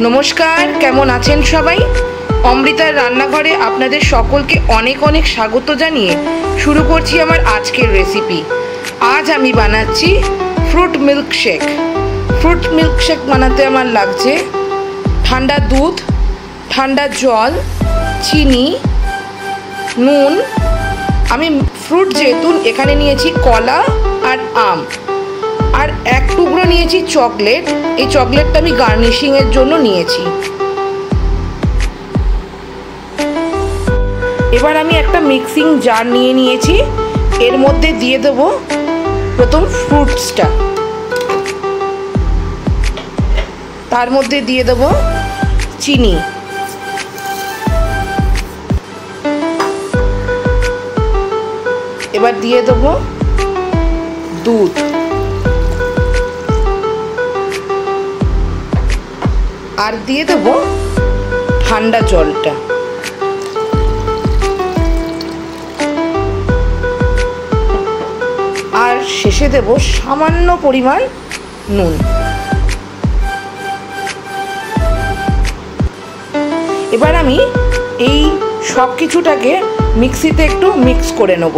নমস্কার, কেমন আছেন সবাই? অমৃতার রান্নাঘরে আপনাদের সকলকে অনেক অনেক স্বাগত জানিয়ে শুরু করছি আমার আজকের রেসিপি। আজ আমি বানাচ্ছি ফ্রুট মিল্কশেক। ফ্রুট মিল্কশেক বানাতে আমার লাগছে ঠান্ডা দুধ, ঠান্ডা জল, চিনি, নুন। আমি ফ্রুট যেহেতু এখানে নিয়েছি কলা আর আম, আর এক টুকরো নিয়েছি চকলেট। এই চকলেটটা আমি গার্নিশিংয়ের জন্য নিয়েছি। এবার আমি একটা মিক্সিং জার নিয়ে নিয়েছি। এর মধ্যে দিয়ে দেবো প্রথম ফ্রুটসটা, তার মধ্যে দিয়ে দেবো চিনি, এবার দিয়ে দেবো দুধ, আর দিয়ে দেবো ঠান্ডা জলটা। আর শেষে দেব সামান্য পরিমাণ নুন। এবার আমি এই সব কিছুটাকে মিক্সিতে একটু মিক্স করে নেব।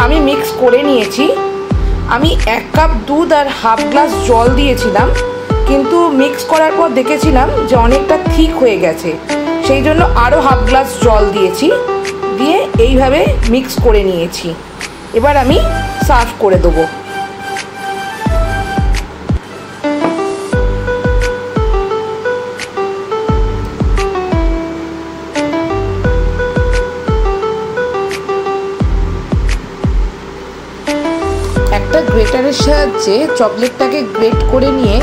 আমি মিক্স করে নিয়েছি। আমি 1 কাপ দুধ আর হাফ গ্লাস জল দিয়েছিলাম, কিন্তু মিক্স করার পর দেখেছিলাম যে অনেকটা থিক হয়ে গেছে, সেই জন্য আরও হাফ গ্লাস জল দিয়েছি, দিয়ে এইভাবে মিক্স করে নিয়েছি। এবার আমি সার্ভ করে দেবো। একটা গ্রেটারের সাহায্যে চকলেটটাকে গ্রেট করে নিয়ে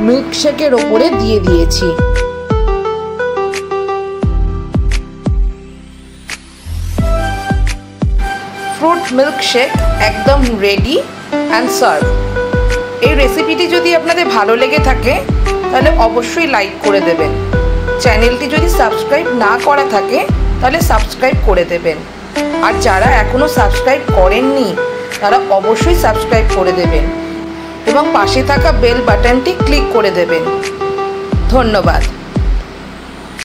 মিল্কশেকের ওপরে দিয়ে দিয়েছি। ফ্রুট মিল্কশেক একদম রেডি অ্যান্ড সার্ভ। এই রেসিপিটি যদি আপনাদের ভালো লেগে থাকে তাহলে অবশ্যই লাইক করে দেবেন। চ্যানেলটি যদি সাবস্ক্রাইব না করা থাকে তাহলে সাবস্ক্রাইব করে দেবেন। আর যারা এখনও সাবস্ক্রাইব করেননি তারা অবশ্যই সাবস্ক্রাইব করে দেবেন এবং পাশে থাকা বেল বাটনটি ক্লিক করে দেবেন। ধন্যবাদ।